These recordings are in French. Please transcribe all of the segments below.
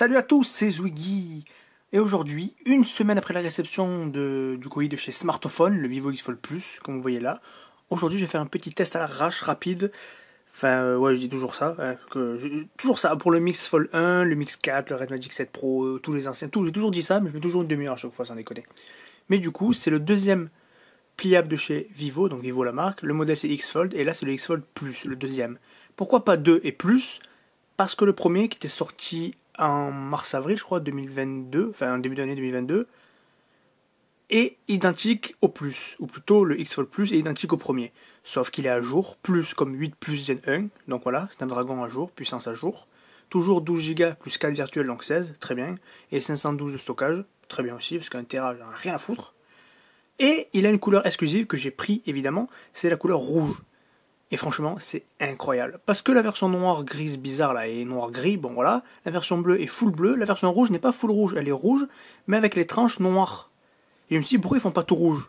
Salut à tous, c'est Zwiggy. Et aujourd'hui, une semaine après la réception du colis de chez Smartphone, le Vivo X Fold Plus, comme vous voyez là, aujourd'hui je vais faire un petit test à l'arrache rapide. Enfin, ouais, je dis toujours ça. Hein, toujours ça pour le Mix Fold 1, le Mix 4, le Red Magic 7 Pro, tous les anciens. J'ai toujours dit ça, mais je mets toujours une demi-heure à chaque fois, sans déconner. Mais du coup, c'est le deuxième pliable de chez Vivo, donc Vivo la marque. Le modèle c'est X Fold, et là c'est le X Fold Plus, le deuxième. Pourquoi pas 2 et plus? Parce que le premier qui était sorti en mars-avril, je crois, 2022, enfin en début d'année 2022, est identique au Plus, ou plutôt le X Fold Plus est identique au premier. Sauf qu'il est à jour, plus comme 8 Plus Gen 1, donc voilà, c'est un dragon à jour, puissance à jour. Toujours 12 Go plus 4 virtuels, donc 16, très bien. Et 512 de stockage, très bien aussi, parce qu'un Tera, j'en ai rien à foutre. Et il a une couleur exclusive que j'ai pris évidemment, c'est la couleur rouge. Et franchement, c'est incroyable. Parce que la version noire grise bizarre là est noir gris, bon voilà. La version bleue est full bleu. La version rouge n'est pas full rouge, elle est rouge, mais avec les tranches noires. Et je me suis dit, pourquoi ils font pas tout rouge?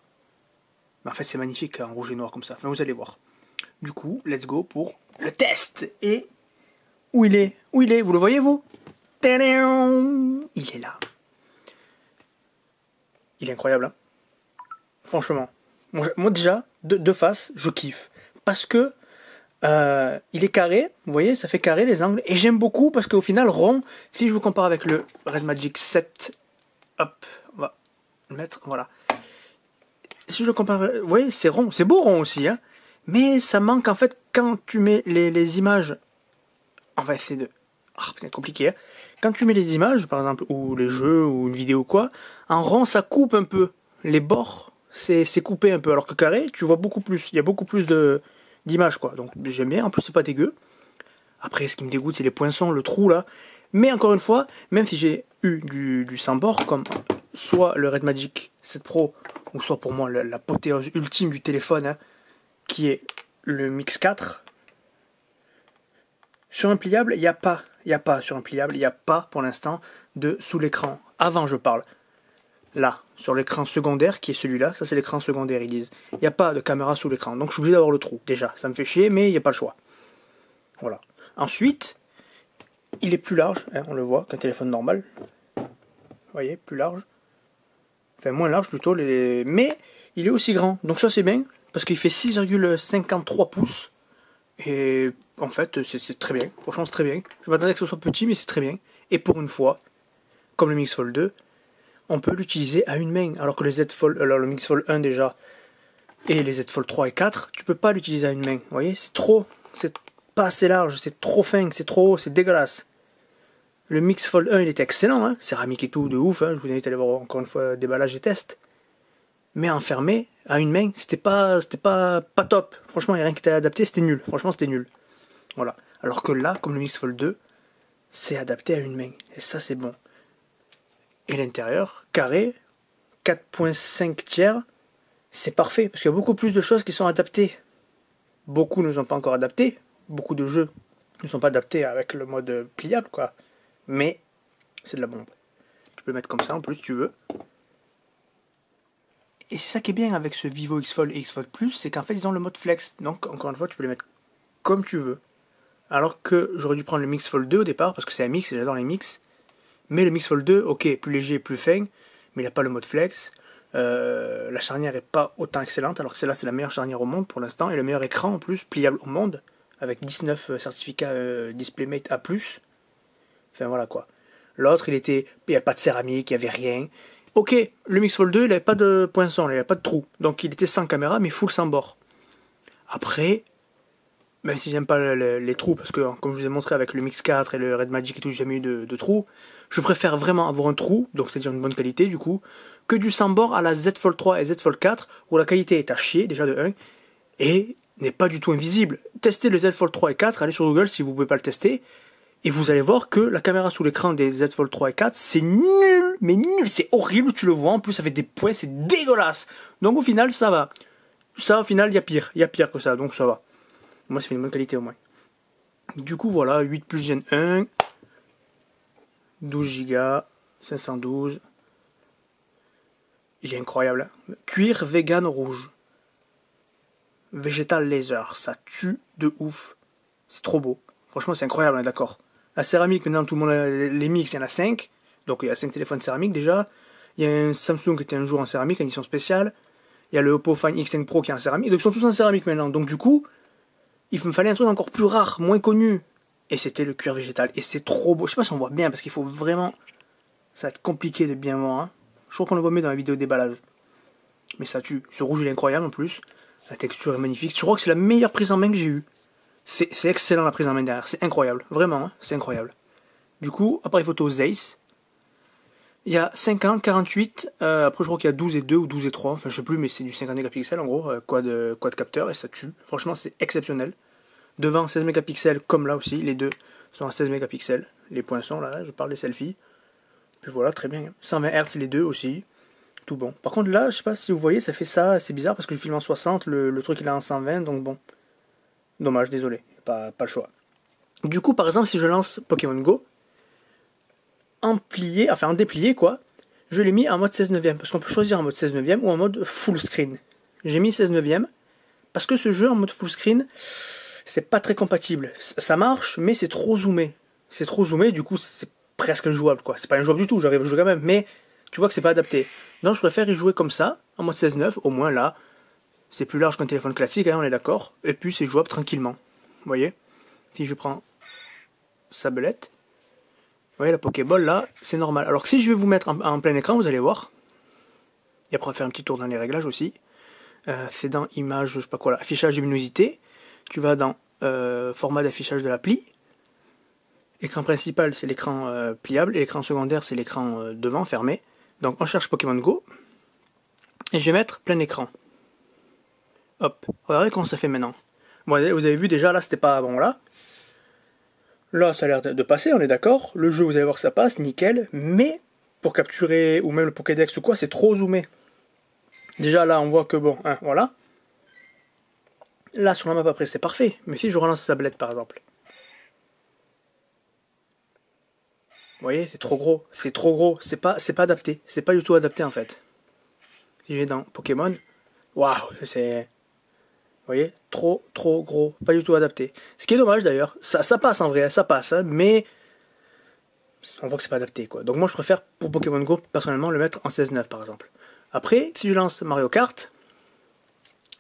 Mais en fait, c'est magnifique en rouge et noir comme ça. Enfin, vous allez voir. Du coup, let's go pour le test. Et où il est? Où il est? Vous le voyez vous? Il est là. Il est incroyable, hein? Franchement. Moi déjà, de face, je kiffe. Parce que il est carré, vous voyez, ça fait carré les angles. Et j'aime beaucoup parce qu'au final, rond, si je vous compare avec le Red Magic 7, hop, on va le mettre, voilà. Si je le compare, vous voyez, c'est rond, c'est beau rond aussi, hein. Mais ça manque en fait quand tu mets les images. On va essayer de. Ah, c'est compliqué, hein. Quand tu mets les images, par exemple, ou les jeux, ou une vidéo quoi, en rond, ça coupe un peu. Les bords, c'est coupé un peu. Alors que carré, tu vois beaucoup plus. Il y a beaucoup plus d'images quoi, donc j'aime bien, en plus c'est pas dégueu. Après ce qui me dégoûte c'est les poinçons, le trou là, mais encore une fois, même si j'ai eu du sans bord comme soit le Red Magic 7 Pro, ou soit pour moi l'apothéose ultime du téléphone, hein, qui est le Mix 4, sur un pliable, il n'y a pas sur un pliable, il n'y a pas pour l'instant de sous l'écran, avant je parle. Là, sur l'écran secondaire, qui est celui-là, ça c'est l'écran secondaire, ils disent. Il n'y a pas de caméra sous l'écran, donc je suis obligé d'avoir le trou, déjà. Ça me fait chier, mais il n'y a pas le choix. Voilà. Ensuite, il est plus large, hein, on le voit, qu'un téléphone normal. Vous voyez, plus large. Enfin, moins large plutôt, mais il est aussi grand. Donc ça c'est bien, parce qu'il fait 6,53 pouces. Et en fait, c'est très bien. Franchement, c'est très bien. Je m'attendais que ce soit petit, mais c'est très bien. Et pour une fois, comme le Mix Fold 2, on peut l'utiliser à une main, alors que alors le Mix Fold 1 déjà, et les Z Fold 3 et 4, tu peux pas l'utiliser à une main. Vous voyez, c'est pas assez large, c'est trop fin, c'est trop haut, c'est dégueulasse. Le Mix Fold 1, il était excellent, hein, céramique et tout, de ouf, hein, je vous invite à aller voir encore une fois déballage et test. Mais enfermé à une main, c'était pas top. Franchement, il n'y a rien qui était adapté, c'était nul. Franchement, c'était nul. Voilà. Alors que là, comme le Mix Fold 2, c'est adapté à une main. Et ça, c'est bon. Et l'intérieur, carré, 4.5 tiers, c'est parfait, parce qu'il y a beaucoup plus de choses qui sont adaptées. Beaucoup ne sont pas encore adaptés, beaucoup de jeux ne sont pas adaptés avec le mode pliable, quoi. Mais c'est de la bombe. Tu peux le mettre comme ça en plus si tu veux. Et c'est ça qui est bien avec ce Vivo X Fold et X Fold Plus, c'est qu'en fait ils ont le mode flex. Donc encore une fois, tu peux les mettre comme tu veux. Alors que j'aurais dû prendre le Mix Fold 2 au départ, parce que c'est un mix et j'adore les mix. Mais le Mix Fold 2, ok, plus léger, plus fin, mais il n'a pas le mode flex. La charnière est pas autant excellente, alors que celle-là c'est la meilleure charnière au monde pour l'instant, et le meilleur écran en plus, pliable au monde, avec 19 certificats DisplayMate A+. Enfin voilà quoi. L'autre, il n'y a pas de céramique, il n'y avait rien. Ok, le Mix Fold 2, il n'avait pas de poinçon, il n'avait pas de trou, donc il était sans caméra, mais full sans bord. Après, même si j'aime pas les trous, parce que comme je vous ai montré avec le Mix 4 et le Red Magic et tout, j'ai jamais eu de trous, je préfère vraiment avoir un trou, donc c'est-à-dire une bonne qualité du coup, que du sans bord à la Z Fold 3 et Z Fold 4, où la qualité est à chier, déjà de 1, et n'est pas du tout invisible. Testez le Z Fold 3 et 4, allez sur Google si vous pouvez pas le tester, et vous allez voir que la caméra sous l'écran des Z Fold 3 et 4, c'est nul, mais nul, c'est horrible, tu le vois, en plus avec des points, c'est dégueulasse. Donc au final, ça va. Ça, au final, il y a pire que ça, donc ça va. Moi, ça fait une bonne qualité au moins. Du coup, voilà, 8 Plus Gen 1, 12 Go, 512. Il est incroyable. Cuir vegan rouge. Végétal laser, ça tue de ouf. C'est trop beau. Franchement, c'est incroyable, on est d'accord. La céramique, maintenant, tout le monde a les mix, il y en a 5. Donc il y a 5 téléphones céramiques déjà. Il y a un Samsung qui était un jour en céramique, en édition spéciale. Il y a le Oppo Find X5 Pro qui est en céramique. Donc ils sont tous en céramique maintenant. Donc du coup, il me fallait un truc encore plus rare, moins connu. Et c'était le cuir végétal. Et c'est trop beau. Je sais pas si on voit bien parce qu'il faut vraiment... Ça va être compliqué de bien voir. Hein. Je crois qu'on le voit mieux dans la vidéo déballage. Mais ça tue. Ce rouge il est incroyable en plus. La texture est magnifique. Je crois que c'est la meilleure prise en main que j'ai eue. C'est excellent la prise en main derrière. C'est incroyable. Vraiment, hein. C'est incroyable. Du coup, appareil photo Zeiss. Il y a 50, 48. Après je crois qu'il y a 12 et 2 ou 12 et 3. Enfin je sais plus mais c'est du 50 mégapixels en gros. Quad capteur et ça tue. Franchement c'est exceptionnel. Devant 16 mégapixels comme là aussi. Les deux sont à 16 mégapixels. Les poinçons là, je parle des selfies. Puis voilà, très bien. 120 Hz les deux aussi. Tout bon. Par contre là, je sais pas si vous voyez, ça fait ça. C'est bizarre parce que je filme en 60. Le truc il est en 120. Donc bon. Dommage, désolé. Pas le choix. Du coup par exemple si je lance Pokémon Go. En déplié quoi, je l'ai mis en mode 16 neuvième, parce qu'on peut choisir en mode 16 neuvième ou en mode full screen. J'ai mis 16 neuvième, parce que ce jeu en mode full screen, c'est pas très compatible. Ça marche, mais c'est trop zoomé. C'est trop zoomé, du coup c'est presque injouable quoi. C'est pas injouable du tout, j'arrive à jouer quand même, mais tu vois que c'est pas adapté. Donc je préfère y jouer comme ça, en mode 16:9, au moins là, c'est plus large qu'un téléphone classique, hein, on est d'accord, et puis c'est jouable tranquillement. Vous voyez, si je prends Sablette, vous voyez la Pokéball là, c'est normal. Alors que si je vais vous mettre en plein écran, vous allez voir. Et après on va faire un petit tour dans les réglages aussi. C'est dans image, je sais pas quoi là, affichage luminosité. Tu vas dans format d'affichage de l'appli. Écran principal c'est l'écran pliable et l'écran secondaire c'est l'écran devant fermé. Donc on cherche Pokémon Go. Et je vais mettre plein écran. Hop, regardez comment ça fait maintenant. Bon, vous avez vu déjà là c'était pas bon là. Là, ça a l'air de passer, on est d'accord. Le jeu, vous allez voir que ça passe, nickel. Mais, pour capturer, ou même le Pokédex ou quoi, c'est trop zoomé. Déjà, là, on voit que bon, hein, voilà. Là, sur la map après, c'est parfait. Mais si je relance Sablette, par exemple. Vous voyez, c'est trop gros. C'est trop gros. C'est pas adapté. C'est pas du tout adapté, en fait. Si je vais dans Pokémon, waouh, c'est... Vous voyez, trop gros, pas du tout adapté. Ce qui est dommage d'ailleurs, ça passe en vrai, ça passe, hein, mais on voit que c'est pas adapté quoi. Donc moi je préfère pour Pokémon Go personnellement le mettre en 16:9 par exemple. Après, si je lance Mario Kart,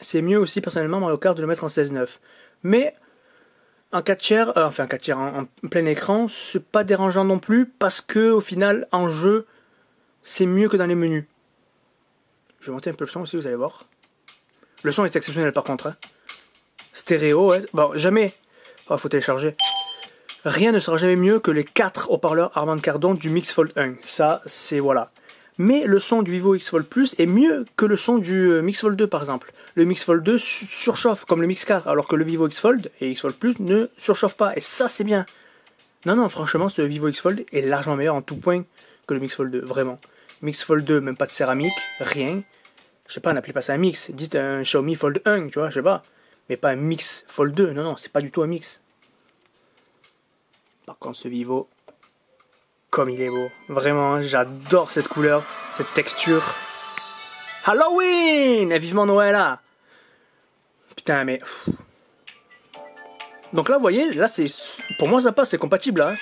c'est mieux aussi personnellement Mario Kart de le mettre en 16:9. Mais en 4 tiers, en plein écran, c'est pas dérangeant non plus parce que au final en jeu, c'est mieux que dans les menus. Je vais monter un peu le son aussi, vous allez voir. Le son est exceptionnel par contre. Hein. Stéréo, ouais. Bon, jamais. Oh, faut télécharger. Rien ne sera jamais mieux que les 4 haut-parleurs Harman Kardon du Mix Fold 1. Ça, c'est voilà. Mais le son du Vivo X Fold Plus est mieux que le son du Mix Fold 2 par exemple. Le Mix Fold 2 surchauffe comme le Mix 4, alors que le Vivo X Fold et X Fold Plus ne surchauffe pas. Et ça, c'est bien. Non, franchement, ce Vivo X Fold est largement meilleur en tout point que le Mix Fold 2, vraiment. Mix Fold 2, même pas de céramique, rien. Je sais pas, n'appelez pas ça un mix. Dites un Xiaomi Fold 1, tu vois, je sais pas. Mais pas un mix Fold 2. Non, c'est pas du tout un mix. Par contre, ce Vivo, comme il est beau. Vraiment, j'adore cette couleur, cette texture. Halloween! Et vivement Noël, là! Putain, mais... Donc là, vous voyez, là, c'est... Pour moi, ça passe, c'est compatible, là.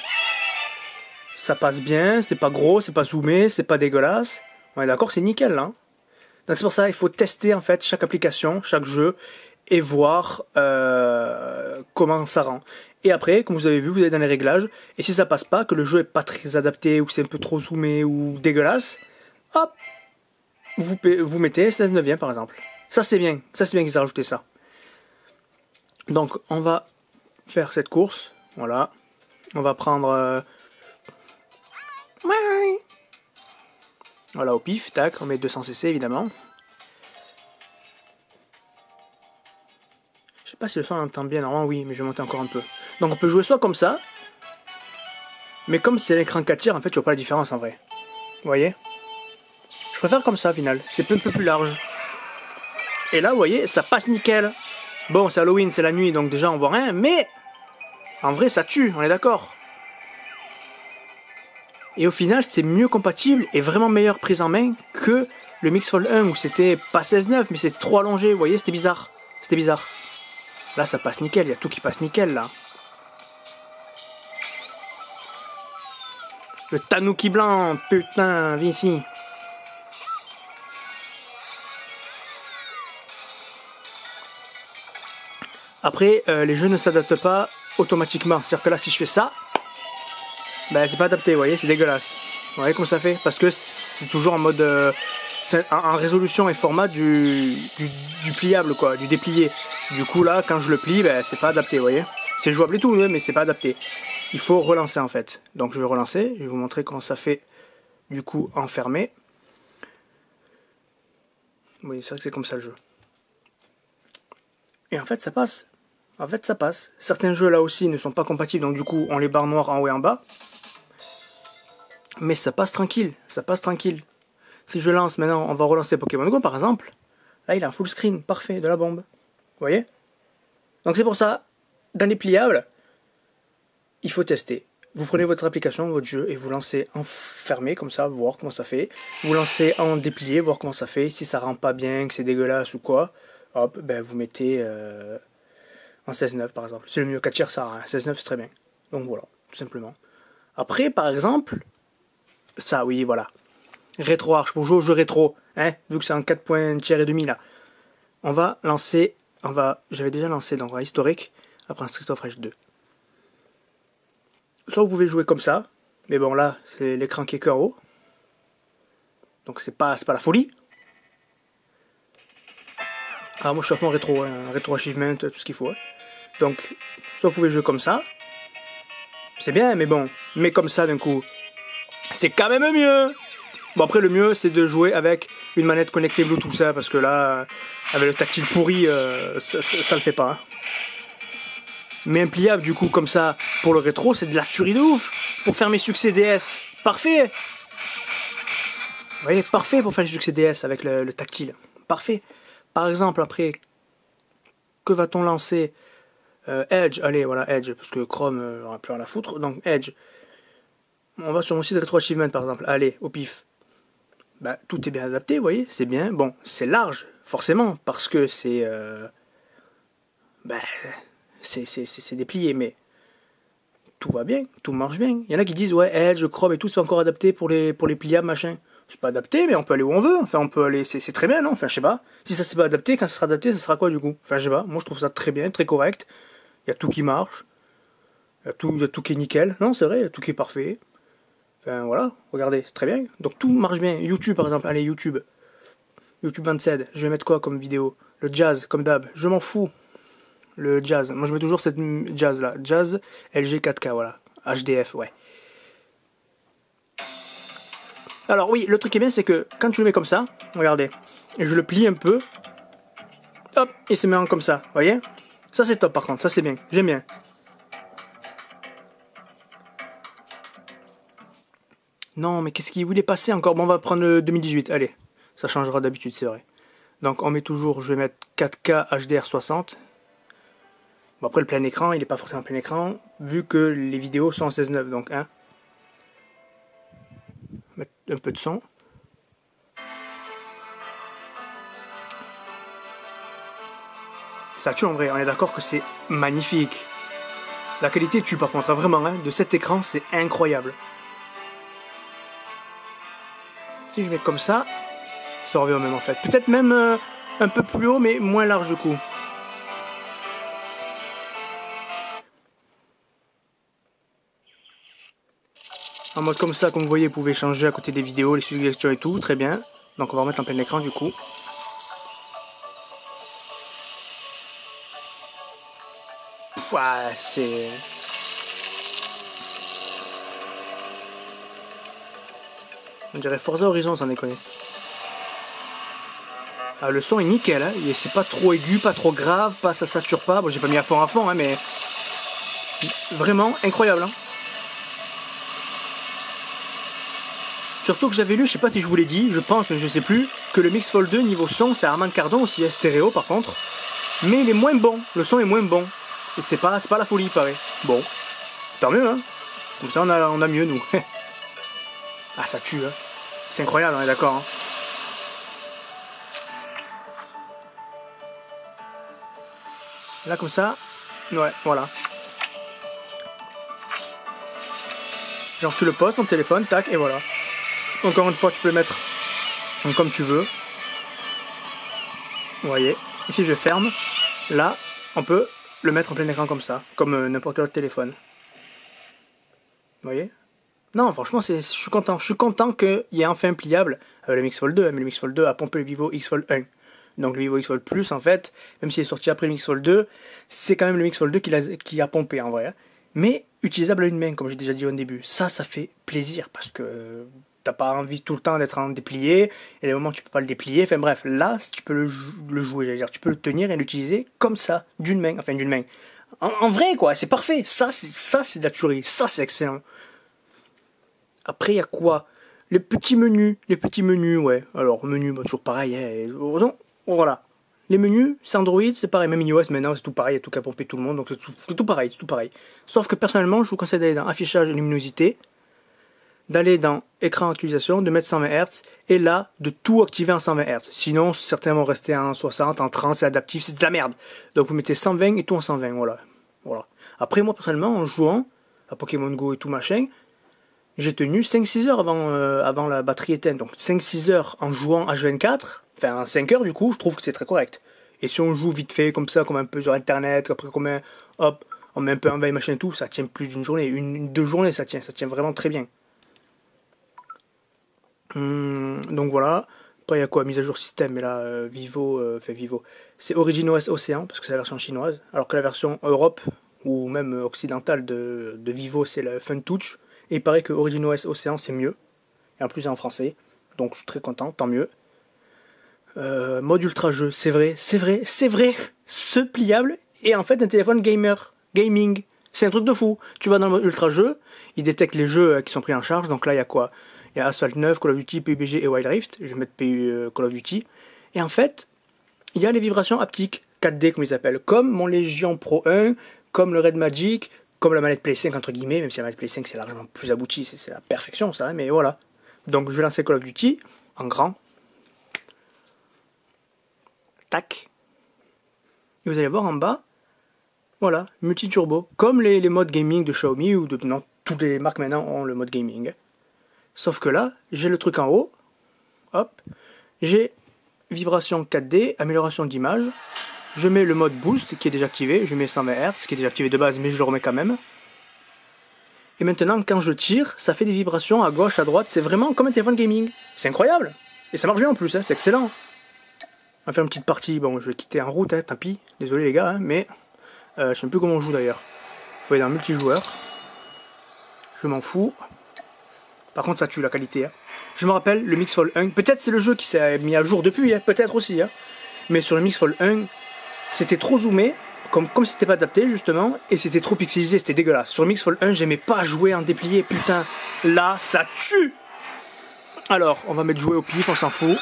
Ça passe bien, c'est pas gros, c'est pas zoomé, c'est pas dégueulasse. On est d'accord, c'est nickel, là. Donc c'est pour ça il faut tester en fait chaque application, chaque jeu et voir comment ça rend. Et après, comme vous avez vu, vous allez dans les réglages et si ça passe pas, que le jeu est pas très adapté ou c'est un peu trop zoomé ou dégueulasse, hop, vous mettez 16 neuvième par exemple. Ça c'est bien qu'ils aient rajouté ça. Donc on va faire cette course, voilà. On va prendre... Voilà, au pif, tac, on met 200 cc évidemment. Je sais pas si le son entend bien, normalement oui, mais je vais monter encore un peu. Donc on peut jouer soit comme ça, mais comme c'est l'écran 4 tiers, en fait tu vois pas la différence en vrai. Vous voyez? Je préfère comme ça au final, c'est un peu plus large. Et là, vous voyez, ça passe nickel. Bon, c'est Halloween, c'est la nuit, donc déjà on voit rien, mais en vrai ça tue, on est d'accord. Et au final, c'est mieux compatible et vraiment meilleure prise en main que le Mix Fold 1 où c'était pas 16:9, mais c'était trop allongé. Vous voyez, c'était bizarre. C'était bizarre. Là, ça passe nickel. Il y a tout qui passe nickel, là. Le tanuki blanc, putain, viens ici. Après, les jeux ne s'adaptent pas automatiquement. C'est-à-dire que là, si je fais ça, ben c'est pas adapté, vous voyez, c'est dégueulasse. Vous voyez comment ça fait? Parce que c'est toujours en mode... en résolution et format du pliable, quoi, du déplié. Du coup, là, quand je le plie, ben, c'est pas adapté, vous voyez. C'est jouable et tout, mais c'est pas adapté. Il faut relancer, en fait. Donc, je vais relancer. Je vais vous montrer comment ça fait, du coup, enfermé. Oui, c'est vrai que c'est comme ça le jeu. Et en fait, ça passe. En fait, ça passe. Certains jeux, là aussi, ne sont pas compatibles. Donc, du coup, on les barres noires en haut et en bas. Mais ça passe tranquille. Ça passe tranquille. Si je lance maintenant, on va relancer Pokémon Go, par exemple. Là, il a un full screen. Parfait, de la bombe. Vous voyez? Donc, c'est pour ça, dans les pliables, il faut tester. Vous prenez votre application, votre jeu, et vous lancez en fermé, comme ça, voir comment ça fait. Vous lancez en déplié, voir comment ça fait. Si ça rend pas bien, que c'est dégueulasse ou quoi, hop, ben vous mettez en 16.9 par exemple. C'est le mieux, 4 tiers ça, hein. 16.9 c'est très bien. Donc voilà, tout simplement. Après, par exemple, ça, oui, voilà. RetroArch, pour jouer au jeu rétro, hein, vu que c'est en 4 points tiers et demi là. On va lancer, j'avais déjà lancé donc historique, après un Street of Rage 2. Soit vous pouvez jouer comme ça, mais bon là c'est l'écran qui est qu'en haut, donc c'est pas la folie. Alors moi je suis à fond rétro, hein, rétro achievement, tout ce qu'il faut. Hein. Donc soit vous pouvez jouer comme ça, c'est bien, mais bon, mais comme ça d'un coup, c'est quand même mieux. Bon après le mieux c'est de jouer avec une manette connectée Bluetooth, ça, parce que là avec le tactile pourri, ça le fait pas. Hein. Mais un pliable du coup comme ça pour le rétro, c'est de la tuerie de ouf. Pour faire mes succès DS, parfait. Vous voyez, parfait pour faire les succès DS avec le tactile. Parfait. Par exemple, après, que va-t-on lancer Edge, allez, voilà, Edge, parce que Chrome, on n'a plus rien à foutre. Donc, Edge. On va sur mon site Retro Achievement, par exemple. Allez, au pif. Bah, tout est bien adapté, vous voyez, c'est bien. Bon, c'est large, forcément, parce que c'est... c'est déplié, mais tout va bien, tout marche bien. Il y en a qui disent, ouais, Edge, Chrome et tout, c'est pas encore adapté pour les pliables, machin. C'est pas adapté, mais on peut aller où on veut. Enfin, on peut aller, c'est très bien, non? Enfin, je sais pas. Si ça c'est pas adapté, quand ça sera adapté, ça sera quoi du coup? Enfin, je sais pas. Moi, je trouve ça très bien, très correct. Il y a tout qui marche. Il y a tout qui est nickel. Non, c'est vrai, il y a tout qui est parfait. Enfin, voilà, regardez, c'est très bien. Donc, tout marche bien. YouTube, par exemple. Allez, YouTube. YouTube 27. Je vais mettre quoi comme vidéo? Le jazz, comme d'hab. Je m'en fous. Le jazz. Moi, je mets toujours cette jazz là. Jazz LG 4K, voilà. HDF, ouais. Alors oui, le truc qui est bien, c'est que quand tu le mets comme ça, regardez, je le plie un peu, hop, il se met en comme ça, vous voyez? Ça c'est top par contre, ça c'est bien, j'aime bien. Non, mais qu'est-ce qu'il voulait passer encore? Bon, on va prendre le 2018, allez, ça changera d'habitude, c'est vrai. Donc on met toujours, je vais mettre 4K HDR60. Bon après le plein écran, il n'est pas forcément plein écran, vu que les vidéos sont en 16.9, donc hein. Mettre un peu de son. Ça tue en vrai, on est d'accord que c'est magnifique. La qualité tue par contre, vraiment, hein, de cet écran, c'est incroyable. Si je mets comme ça revient au même en fait. Peut-être même un peu plus haut, mais moins large du coup. En mode comme ça, comme vous voyez, vous pouvez changer à côté des vidéos, les suggestions et tout, très bien. Donc on va remettre en plein écran du coup. Ouah, c'est... On dirait Forza Horizon, sans déconner. Ah, le son est nickel, hein. C'est pas trop aigu, pas trop grave, pas ça sature pas. Bon, j'ai pas mis à fond, hein, mais... Vraiment incroyable, hein. Surtout que j'avais lu, je sais pas si je vous l'ai dit, je pense, mais je sais plus, que le Mix Fold 2 niveau son, c'est Harman Kardon aussi, est stéréo par contre. Mais il est moins bon, le son est moins bon. Et c'est pas la folie, il paraît. Bon, tant mieux, hein. Comme ça, on a mieux, nous. Ah, ça tue, hein. C'est incroyable, on est d'accord, hein. Là, comme ça, ouais, voilà. Genre tu le poses ton téléphone, tac, et voilà. Encore une fois, tu peux le mettre comme tu veux. Vous voyez, ici je ferme. Là, on peut le mettre en plein écran comme ça, comme n'importe quel autre téléphone. Vous voyez? Non, franchement, je suis content. Je suis content qu'il y ait enfin un pliable avec le Mix Fold 2. Mais le Mix Fold 2 a pompé le Vivo X Fold 1. Donc le Vivo X Fold Plus, en fait, même s'il est sorti après le Mix Fold 2, c'est quand même le Mix Fold 2 qui a pompé en vrai. Mais utilisable à une main, comme j'ai déjà dit au début. Ça fait plaisir parce que t'as pas envie tout le temps d'être en déplié. Et des moments où tu peux pas le déplier. Enfin bref, là, tu peux le jouer, j'allais dire. Tu peux le tenir et l'utiliser comme ça, d'une main. Enfin, d'une main. En vrai, quoi, c'est parfait. Ça, c'est de la tuerie. Ça, c'est excellent. Après, il y a quoi? Les petits menus, ouais. Alors, menus, bah, toujours pareil. Hein. Voilà. Les menus, c'est Android, c'est pareil. Même iOS, maintenant, c'est tout pareil. Il y a tout qu'à pomper tout le monde. Donc, c'est tout pareil, Sauf que, personnellement, je vous conseille d'aller dans Affichage et Luminosité, d'aller dans Écran Actualisation, de mettre 120 Hz, et là, de tout activer en 120 Hz. Sinon, certains vont rester en 60, en 30, c'est adaptif, c'est de la merde. Donc, vous mettez 120 et tout en 120, voilà. Après, moi, personnellement, en jouant à Pokémon Go et tout machin, j'ai tenu 5-6 heures avant la batterie éteinte. Donc 5-6 heures en jouant H24, enfin 5 heures du coup, je trouve que c'est très correct. Et si on joue vite fait comme ça, comme un peu sur internet, après on met un peu en veille machin et tout, ça tient plus d'une journée, deux journées ça tient vraiment très bien. Donc voilà. Après il y a quoi? Mise à jour système, mais là Vivo, c'est OriginOS Océan, parce que c'est la version chinoise, alors que la version Europe, ou même occidentale de Vivo, c'est le FunTouch. Et il paraît que OriginOS Océan c'est mieux. Et en plus c'est en français. Donc je suis très content, tant mieux. Mode ultra jeu, c'est vrai. Ce pliable est en fait un téléphone gaming. C'est un truc de fou. Tu vas dans le mode ultra jeu, il détecte les jeux qui sont pris en charge. Donc là il y a quoi? Il y a Asphalt 9, Call of Duty, PUBG et Wild Rift. Je vais mettre Call of Duty. Et en fait, il y a les vibrations haptiques 4D comme ils s'appellent. Comme mon Legion Pro 1, comme le Red Magic, comme la manette Play 5 entre guillemets, même si la manette Play 5 c'est largement plus abouti, c'est la perfection ça, mais voilà. Donc je vais lancer Call of Duty en grand. Tac. Et vous allez voir en bas, voilà, multi-turbo. Comme les modes gaming de Xiaomi ou de... Non, toutes les marques maintenant ont le mode gaming. Sauf que là, j'ai le truc en haut. Hop. J'ai vibration 4D, amélioration d'image. Je mets le mode boost qui est déjà activé. Je mets 120 Hz qui est déjà activé de base, mais je le remets quand même. Et maintenant, quand je tire, ça fait des vibrations à gauche, à droite. C'est vraiment comme un téléphone gaming. C'est incroyable. Et ça marche bien en plus, hein, c'est excellent. On va faire une petite partie. Bon, je vais quitter en route, hein, tant pis. Désolé les gars, hein, mais je sais plus comment on joue d'ailleurs. Il faut aller dans multijoueur. Je m'en fous. Par contre, ça tue la qualité. Hein. Je me rappelle, le Mix Fold 1, peut-être c'est le jeu qui s'est mis à jour depuis, hein, peut-être aussi. Hein. Mais sur le Mix Fold 1, c'était trop zoomé, comme c'était pas adapté justement, et c'était trop pixelisé, c'était dégueulasse. Sur le Mix Fold 1, j'aimais pas jouer en déplié, putain. Là, ça tue. Alors, on va mettre jouer au pif, on s'en fout.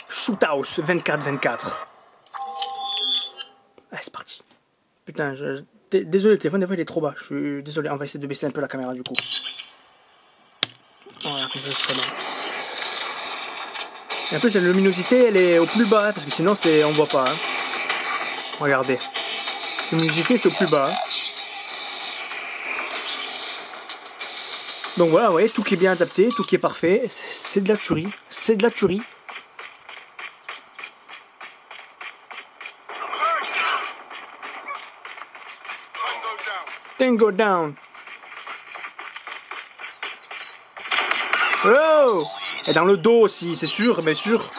Shoothouse 24-24. Allez, c'est parti. Putain, désolé, le téléphone, des fois, il est trop bas. Je suis désolé, on va essayer de baisser un peu la caméra, du coup. Voilà, comme ça, c'est très bien. Et en plus, la luminosité, elle est au plus bas, hein, parce que sinon, on voit pas. Hein. Regardez. La luminosité, c'est au plus bas. Hein. Donc voilà, vous voyez, tout qui est bien adapté, tout qui est parfait. C'est de la tuerie. C'est de la tuerie. Tango down. Oh! Et dans le dos aussi, c'est sûr, bien sûr.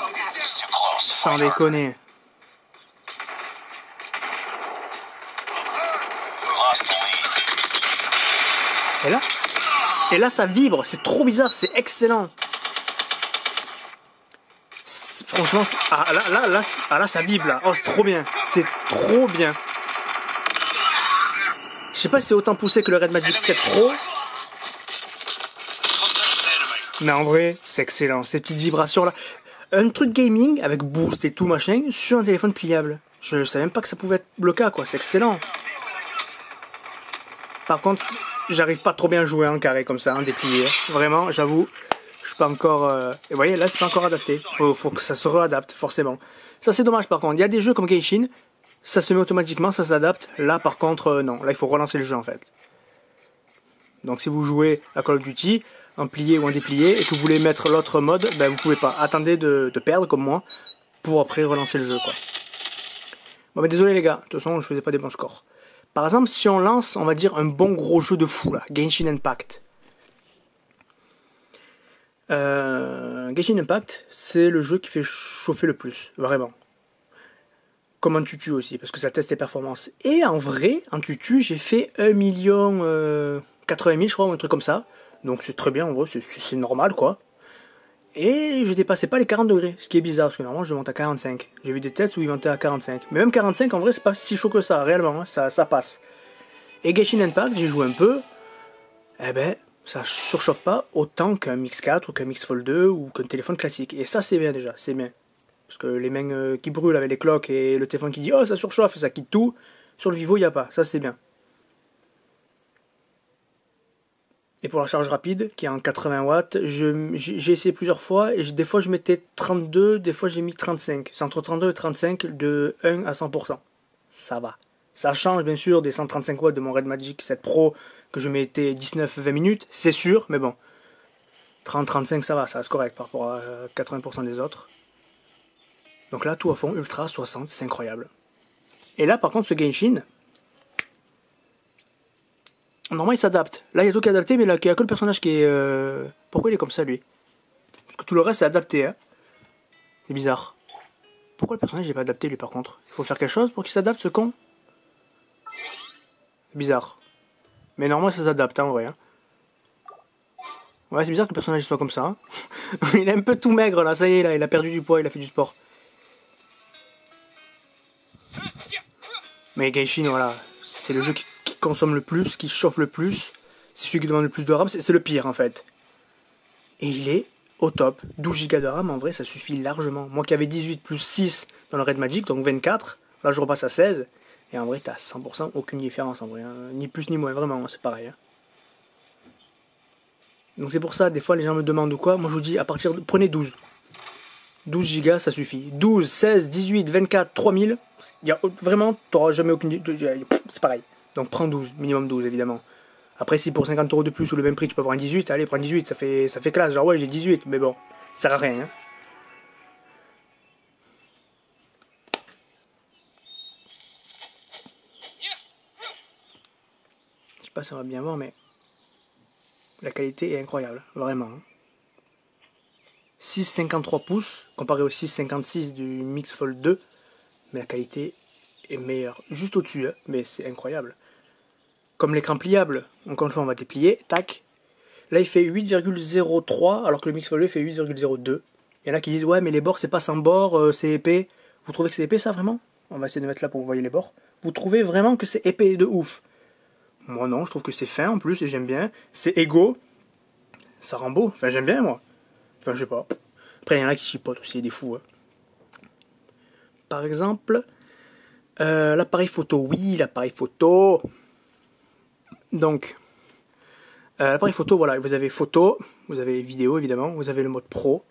Sans déconner. Et là ça vibre, c'est trop bizarre, c'est excellent. Franchement, là ça vibre là. Oh, c'est trop bien, c'est trop bien. Je sais pas si c'est autant poussé que le Red Magic 7 Pro. Mais en vrai, c'est excellent. Ces petites vibrations là. Un truc gaming avec boost et tout machin sur un téléphone pliable. Je savais même pas que ça pouvait être le cas quoi. C'est excellent. Par contre, j'arrive pas trop bien à jouer en carré comme ça, en déplié. Vraiment, j'avoue, je suis pas encore... Et vous voyez, là, c'est pas encore adapté. Faut que ça se réadapte, forcément. Ça, c'est dommage par contre. Il y a des jeux comme Genshin, ça se met automatiquement, ça s'adapte. Là par contre non, là il faut relancer le jeu en fait. Donc si vous jouez à Call of Duty en plié ou en déplié et que vous voulez mettre l'autre mode, ben vous pouvez pas. Attendez de perdre comme moi pour après relancer le jeu quoi. Bon mais désolé les gars, de toute façon je faisais pas des bons scores. Par exemple si on lance on va dire un bon gros jeu de fou là, Genshin Impact. Genshin Impact c'est le jeu qui fait chauffer le plus, vraiment. Comme en tutu aussi, parce que ça teste les performances. Et en vrai, en tutu, j'ai fait 1 80 000, je crois, ou un truc comme ça. Donc c'est très bien, en vrai, c'est normal, quoi. Et je dépassais pas les 40 degrés, ce qui est bizarre, parce que normalement, je monte à 45. J'ai vu des tests où ils montaient à 45. Mais même 45, en vrai, c'est pas si chaud que ça, réellement, hein, ça passe. Et Genshin Impact, j'ai joué un peu. Eh ben, ça surchauffe pas autant qu'un Mix 4 ou qu'un Mix Fold 2 ou qu'un téléphone classique. Et ça, c'est bien déjà, c'est bien. Parce que les mains qui brûlent avec les cloques et le téléphone qui dit oh ça surchauffe et ça quitte tout, sur le Vivo il n'y a pas, ça c'est bien. Et pour la charge rapide qui est en 80 watts, j'ai essayé plusieurs fois et des fois je mettais 32, des fois j'ai mis 35. C'est entre 32 et 35 de 1 à 100%. Ça va. Ça change bien sûr des 135 watts de mon Red Magic 7 Pro que je mettais 19-20 minutes, c'est sûr, mais bon. 30-35 ça va, ça reste correct par rapport à 80% des autres. Donc là, tout à fond, ultra 60, c'est incroyable. Et là, par contre, ce Genshin, normalement, il s'adapte. Là, il y a tout qui est adapté, mais là, il n'y a que le personnage qui est... Pourquoi il est comme ça, lui? Parce que tout le reste, c'est adapté, hein. C'est bizarre. Pourquoi le personnage n'est pas adapté, lui, par contre? Il faut faire quelque chose pour qu'il s'adapte, ce con? C'est bizarre. Mais normalement, ça s'adapte, hein, en vrai. Hein. Ouais, c'est bizarre que le personnage soit comme ça. Hein. Il est un peu tout maigre, là. Ça y est, là, il a perdu du poids, il a fait du sport. Mais Genshin, voilà, c'est le jeu qui consomme le plus, qui chauffe le plus. C'est celui qui demande le plus de RAM, c'est le pire en fait. Et il est au top. 12 Go de RAM, en vrai, ça suffit largement. Moi qui avais 18 plus 6 dans le Red Magic, donc 24, là je repasse à 16. Et en vrai, t'as 100% aucune différence en vrai. Hein. Ni plus ni moins, vraiment, c'est pareil. Hein. Donc c'est pour ça, des fois les gens me demandent ou quoi. Moi je vous dis, à partir de... Prenez 12. 12 Go, ça suffit. 12, 16, 18, 24, 3000. Vraiment, t'auras jamais aucune... C'est pareil. Donc prends 12, minimum 12 évidemment. Après si pour 50 € de plus ou le même prix tu peux avoir un 18, allez prends 18, ça fait classe. Genre ouais j'ai 18, mais bon, ça sert à rien. Hein. Je sais pas si on va bien voir, mais la qualité est incroyable, vraiment. Hein. 6,53 pouces comparé au 6,56 du Mix Fold 2, mais la qualité est meilleure. Juste au-dessus, hein, mais c'est incroyable. Comme l'écran pliable, encore une fois on va déplier, tac. Là il fait 8,03 alors que le Mix Fold 2 fait 8,02. Il y en a qui disent ouais mais les bords c'est pas sans bord, c'est épais. Vous trouvez que c'est épais ça vraiment? On va essayer de mettre là pour que vous voyez les bords. Vous trouvez vraiment que c'est épais de ouf? Moi non, je trouve que c'est fin en plus et j'aime bien. C'est égaux. Ça rend beau, enfin j'aime bien moi. Enfin, je sais pas. Après, il y en a qui chipotent aussi, des fous. Hein. Par exemple, l'appareil photo. Oui, l'appareil photo. Donc, l'appareil photo, voilà. Vous avez photo, vous avez vidéo, évidemment. Vous avez le mode pro,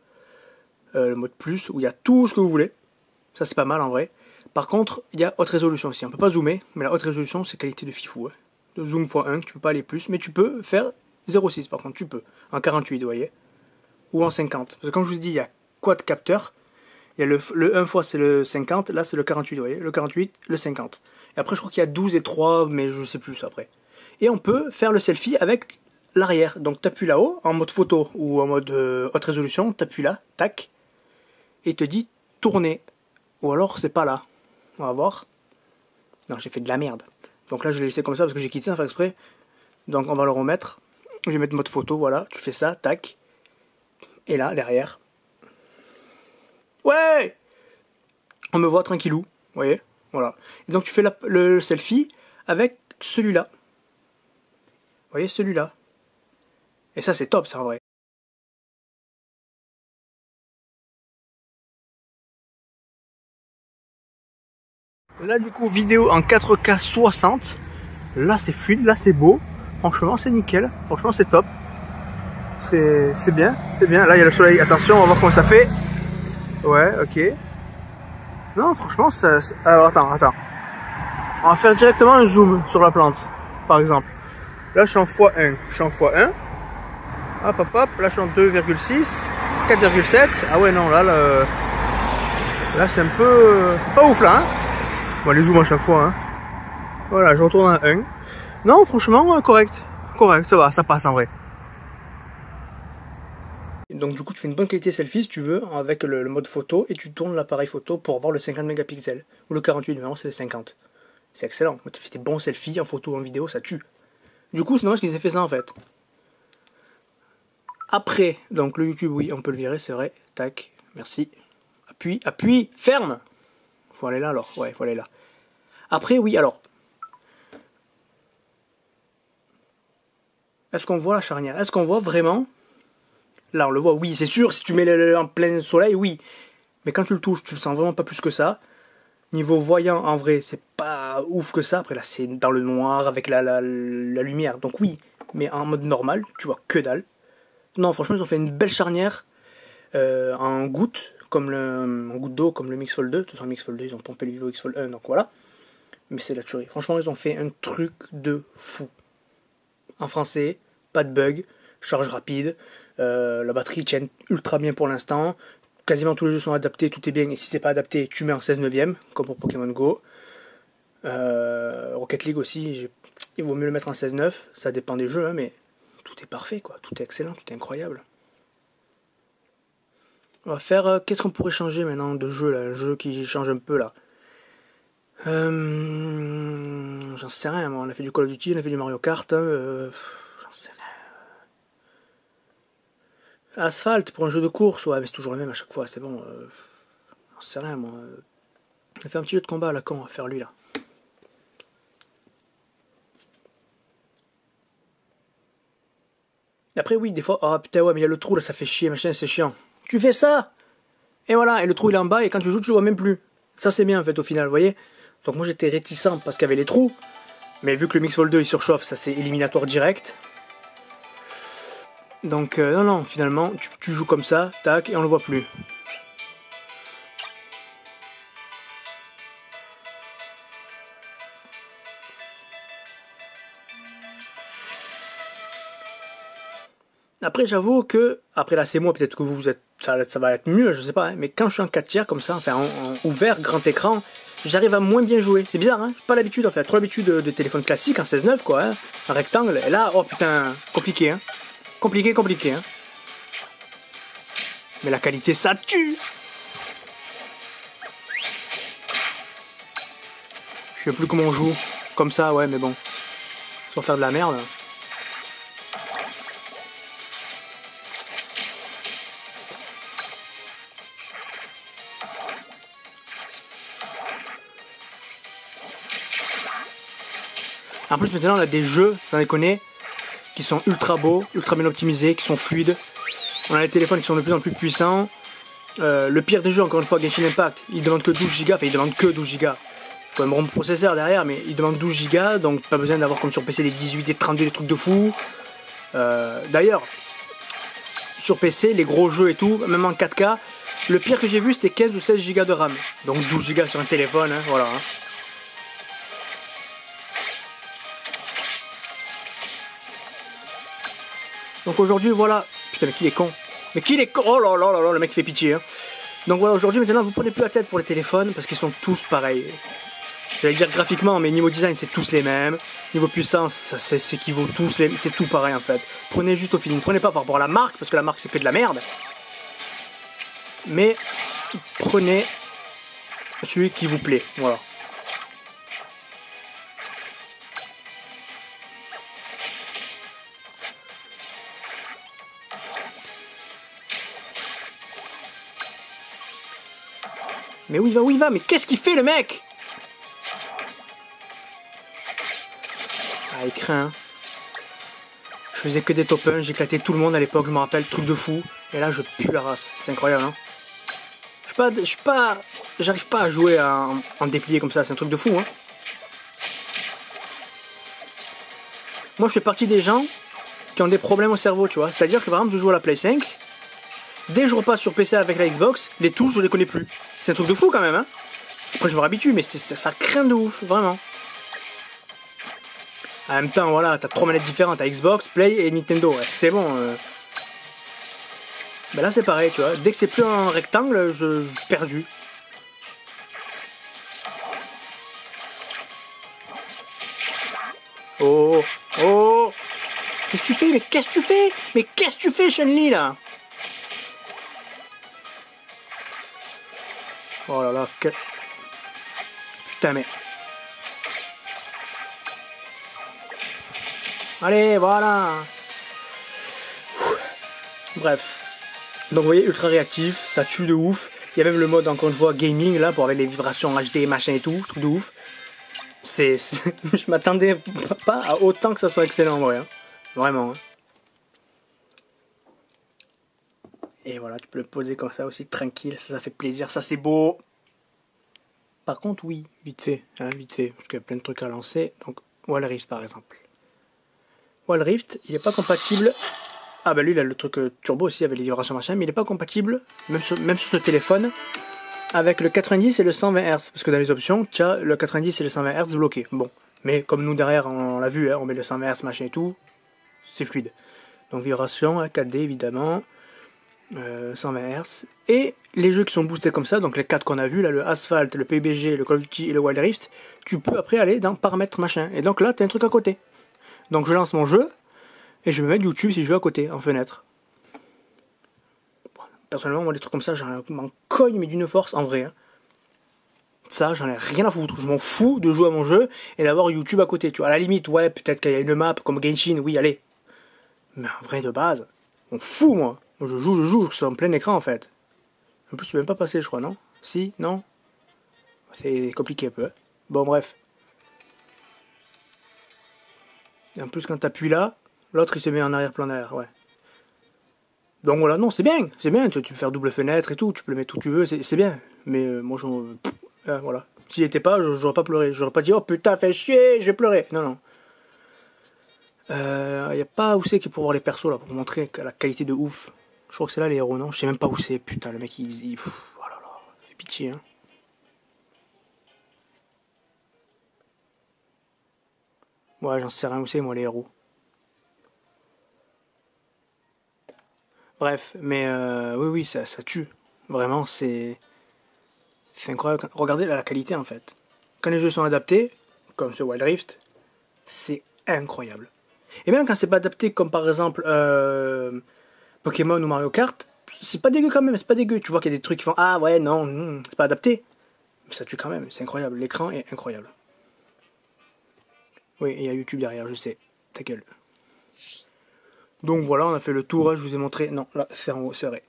le mode plus, où il y a tout ce que vous voulez. Ça, c'est pas mal, en vrai. Par contre, il y a haute résolution aussi. On peut pas zoomer, mais la haute résolution, c'est qualité de fifou. Hein. De zoom x1, tu peux pas aller plus. Mais tu peux faire 0,6, par contre, tu peux. En 48, vous voyez. Ou en 50. Parce que comme je vous dis, il y a quad capteur. Il y a le 1 fois c'est le 50, là c'est le 48, vous voyez. Le 48, le 50. Et après je crois qu'il y a 12 et 3, mais je sais plus après. Et on peut faire le selfie avec l'arrière. Donc t'appuies là-haut, en mode photo ou en mode haute résolution, t'appuies là, tac. Et il te dit tourner. Ou alors c'est pas là. On va voir. Non, j'ai fait de la merde. Donc là je l'ai laissé comme ça parce que j'ai quitté sans faire exprès. Donc on va le remettre. Je vais mettre mode photo, voilà. Tu fais ça, tac. Et là, derrière. Ouais! On me voit tranquillou. Vous voyez? Voilà. Et donc tu fais le selfie avec celui-là. Vous voyez, celui-là. Et ça, c'est top, ça, en vrai. Là, du coup, vidéo en 4K 60. Là, c'est fluide. Là, c'est beau. Franchement, c'est nickel. Franchement, c'est top. C'est bien, c'est bien. Là, il y a le soleil. Attention, on va voir comment ça fait. Ouais, ok. Non, franchement, ça... Alors, attends. On va faire directement un zoom sur la plante, par exemple. Là, je suis en x1. Je suis en x1. Hop, hop, hop. Là, je suis en 2,6. 4,7. Ah ouais, non, là c'est un peu... C'est pas ouf, là, hein. Bon, les zooms à chaque fois, hein. Voilà, je retourne à 1. Non, franchement, correct. Correct, ça va, ça passe en vrai. Donc du coup, tu fais une bonne qualité selfie si tu veux, avec le mode photo, et tu tournes l'appareil photo pour voir le 50 mégapixels. Ou le 48, mais vraiment c'est le 50. C'est excellent. Tu fais des bons selfies en photo ou en vidéo, ça tue. Du coup, c'est dommage qu'ils aient fait ça en fait. Après, donc le YouTube, oui, on peut le virer, c'est vrai. Tac, merci. Appuie, appuie, ferme. Faut aller là alors, ouais, faut aller là. Après, oui, alors. Est-ce qu'on voit la charnière? Est-ce qu'on voit vraiment? Là, on le voit, oui, c'est sûr, si tu mets en plein soleil, oui. Mais quand tu le touches, tu le sens vraiment pas plus que ça. Niveau voyant, en vrai, c'est pas ouf que ça. Après, là, c'est dans le noir, avec la lumière. Donc oui, mais en mode normal, tu vois que dalle. Non, franchement, ils ont fait une belle charnière en gouttes, en goutte d'eau, comme le Mix Fold 2. De toute façon, Mix Fold 2, ils ont pompé le Vivo X Fold 1, donc voilà. Mais c'est la tuerie. Franchement, ils ont fait un truc de fou. En français, pas de bug, charge rapide. La batterie tient ultra bien pour l'instant. Quasiment tous les jeux sont adaptés, tout est bien. Et si c'est pas adapté, tu mets en 16 neuvième, comme pour Pokémon Go. Rocket League aussi, il vaut mieux le mettre en 16.9. Ça dépend des jeux, hein, mais tout est parfait, quoi. Tout est excellent, tout est incroyable. On va faire... qu'est-ce qu'on pourrait changer maintenant de jeu, là? Un jeu qui change un peu, là. J'en sais rien, moi. On a fait du Call of Duty, on a fait du Mario Kart. J'en sais rien. Asphalt pour un jeu de course, ouais, mais c'est toujours le même à chaque fois, c'est bon. J'en sais rien, moi. On a fait un petit jeu de combat à la con, on va faire lui là. Et après, oui, des fois, oh putain, ouais, mais il y a le trou là, ça fait chier, machin, c'est chiant. Tu fais ça! Et voilà, et le trou il est en bas, et quand tu joues, tu le vois même plus. Ça, c'est bien en fait, au final, vous voyez? Donc, moi j'étais réticent parce qu'il y avait les trous, mais vu que le Mix Fold 2 il surchauffe, ça c'est éliminatoire direct. Donc, non, non, finalement, tu joues comme ça, tac, et on le voit plus. Après, j'avoue que, après là, c'est moi, peut-être que vous êtes, ça va être mieux, je sais pas, hein, mais quand je suis en 4 tiers comme ça, enfin, en ouvert, grand écran, j'arrive à moins bien jouer. C'est bizarre, hein, j'ai pas l'habitude, en fait, trop l'habitude de téléphone classique en 16.9, quoi, hein, un rectangle, et là, oh putain, compliqué, hein. Compliqué, compliqué, hein. Mais la qualité, ça tue! Je sais plus comment on joue. Comme ça, ouais, mais bon. Sans faire de la merde. En plus, maintenant, on a des jeux, sans déconner, qui sont ultra beaux, ultra bien optimisés, qui sont fluides. On a des téléphones qui sont de plus en plus puissants. Le pire des jeux, encore une fois, Genshin Impact, il demande que 12 Go, enfin il demande que 12 Go. Il faut un bon processeur derrière, mais il demande 12 Go, donc pas besoin d'avoir comme sur PC des 18, des 32, des trucs de fou. D'ailleurs, sur PC, les gros jeux et tout, même en 4K, le pire que j'ai vu c'était 15 ou 16 Go de RAM. Donc 12 Go sur un téléphone, hein, voilà. Hein. Donc aujourd'hui, voilà. Putain, mais qu'il est con. Mais qu'il est con. Oh là là là là, le mec fait pitié. Hein. Donc voilà, aujourd'hui, maintenant, vous prenez plus la tête pour les téléphones parce qu'ils sont tous pareils. J'allais dire graphiquement, mais niveau design, c'est tous les mêmes. Niveau puissance, c'est équivaut tous les... C'est tout pareil en fait. Prenez juste au feeling. Prenez pas par rapport à la marque, parce que la marque, c'est que de la merde. Mais prenez celui qui vous plaît. Voilà. Mais où il va? Mais qu'est-ce qu'il fait le mec? Ah, il craint. Hein. Je faisais que des top 1, j'éclatais tout le monde à l'époque, je me rappelle, truc de fou. Et là, je pue la race. C'est incroyable, hein. J'arrive pas à jouer en déplié comme ça, c'est un truc de fou, hein. Moi, je fais partie des gens qui ont des problèmes au cerveau, tu vois. C'est-à-dire que, par exemple, je joue à la Play 5. Dès que je repasse sur PC avec la Xbox, les touches, je les connais plus. C'est un truc de fou, quand même, hein. Après, je me réhabitue, mais ça craint de ouf, vraiment. En même temps, voilà, t'as 3 manettes différentes, t'as Xbox, Play et Nintendo. Ouais, c'est bon. Ben là, c'est pareil, tu vois. Dès que c'est plus un rectangle, je suis perdu. Oh, oh. Qu'est-ce que tu fais? Mais qu'est-ce que tu fais? Mais qu'est-ce que tu fais, Chun-Li, là? Oh là là, que... Putain, mais... Allez, voilà. Bref. Donc vous voyez, ultra réactif, ça tue de ouf. Il y a même le mode, encore une fois, gaming, là, pour avec les vibrations HD, machin et tout, truc de ouf. Je m'attendais pas à autant que ça soit excellent, en vrai. Hein. Vraiment. Hein. Et voilà, tu peux le poser comme ça aussi, tranquille, ça fait plaisir, ça c'est beau. Par contre, oui, vite fait, parce qu'il y a plein de trucs à lancer. Donc, Wall Rift, par exemple. Wall Rift, il n'est pas compatible. Ah bah lui il a le truc turbo aussi avec les vibrations machin, mais il n'est pas compatible, même sur ce téléphone, avec le 90 et le 120 Hz. Parce que dans les options, tu as le 90 et le 120 Hz bloqués. Bon, mais comme nous derrière, on l'a vu, hein, on met le 120 Hz machin et tout, c'est fluide. Donc vibration, 4D évidemment, 120 Hz. Et les jeux qui sont boostés comme ça, donc les 4 qu'on a vus, là, le Asphalt, le PUBG, le Call of Duty et le Wild Rift, tu peux après aller dans paramètres machin. Et donc là, tu as un truc à côté. Donc je lance mon jeu, et je vais mettre YouTube si je veux à côté, en fenêtre. Personnellement, moi, des trucs comme ça, j'en m'en cogne, mais d'une force, en vrai. Hein. Ça, j'en ai rien à foutre. Je m'en fous de jouer à mon jeu et d'avoir YouTube à côté. Tu vois, à la limite, ouais, peut-être qu'il y a une map comme Genshin, oui, allez. Mais en vrai, de base, on fout, moi. Moi, je joue, je suis en plein écran, en fait. En plus, je suis même pas passé, je crois, non? Si, non? C'est compliqué un peu. Hein. Bon, bref. Et en plus, quand t'appuies là, l'autre, il se met en arrière-plan derrière, ouais. Donc voilà, non, c'est bien, tu peux faire double fenêtre et tout, tu peux le mettre où tu veux, c'est bien. Mais moi, voilà. S'il était pas, j'aurais pas pleuré. J'aurais pas dit, oh putain, fais chier, je vais pleurer. Non, non. Y a pas où c'est qu'il pour voir les persos là, pour vous montrer la qualité de ouf. Je crois que c'est là les héros, non? Je sais même pas où c'est, putain, le mec il oh là là, ça fait pitié, hein. Ouais, j'en sais rien où c'est, moi, les héros. Bref, mais oui, ça tue. Vraiment, c'est incroyable. Regardez la qualité en fait. Quand les jeux sont adaptés, comme ce Wild Rift, c'est incroyable. Et même quand c'est pas adapté, comme par exemple Pokémon ou Mario Kart, c'est pas dégueu quand même, c'est pas dégueu. Tu vois qu'il y a des trucs qui font ah ouais, non, c'est pas adapté. Mais ça tue quand même, c'est incroyable. L'écran est incroyable. Oui, il y a YouTube derrière, je sais. Ta gueule. Donc voilà, on a fait le tour, hein, je vous ai montré. Non, là, c'est en haut, c'est vrai.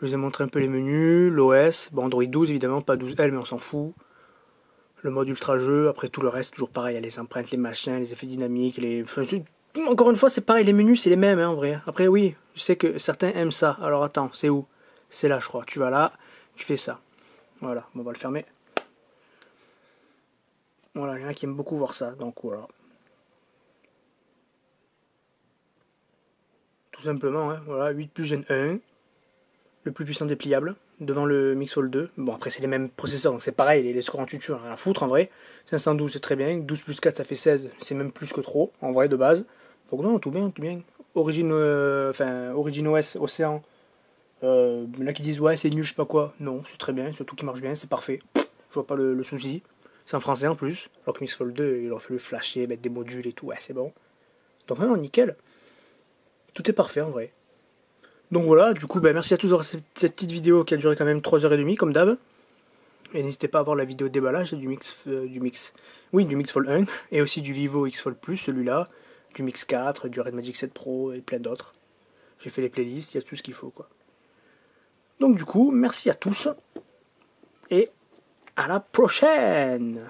Je vous ai montré un peu les menus, l'OS, bon Android 12 évidemment, pas 12L mais on s'en fout. Le mode ultra jeu, après tout le reste, toujours pareil, il y a les empreintes, les machins, les effets dynamiques, Encore une fois, c'est pareil, les menus c'est les mêmes hein, en vrai. Après oui, je sais que certains aiment ça. Alors attends, c'est où? C'est là je crois. Tu vas là, tu fais ça. Voilà, bon, on va le fermer. Voilà, il y en a qui aiment beaucoup voir ça, donc voilà. Tout simplement, hein, voilà, 8 plus Gen 1. Le plus puissant des pliables, devant le Mixfold 2. Bon, après, c'est les mêmes processeurs, donc c'est pareil, les scores en tutu, rien à foutre en vrai. 512, c'est très bien. 12 plus 4, ça fait 16, c'est même plus que trop, en vrai, de base. Donc, non, tout bien, tout bien. Origin OS, Océan. Là qui disent, ouais, c'est nul, je sais pas quoi. Non, c'est très bien, c'est tout qui marche bien, c'est parfait. Je vois pas le souci. C'est en français en plus, alors que Mixfold 2, il aurait fallu flasher, mettre des modules et tout, ouais, c'est bon. Donc, non, nickel. Tout est parfait en vrai. Donc voilà, du coup, merci à tous pour cette petite vidéo qui a duré quand même 3h30 comme d'hab. Et n'hésitez pas à voir la vidéo de déballage du Mix Fold 1 et aussi du Vivo X Fold Plus, celui-là, du Mix 4, du Red Magic 7 Pro et plein d'autres. J'ai fait les playlists, il y a tout ce qu'il faut quoi. Donc du coup, merci à tous et à la prochaine!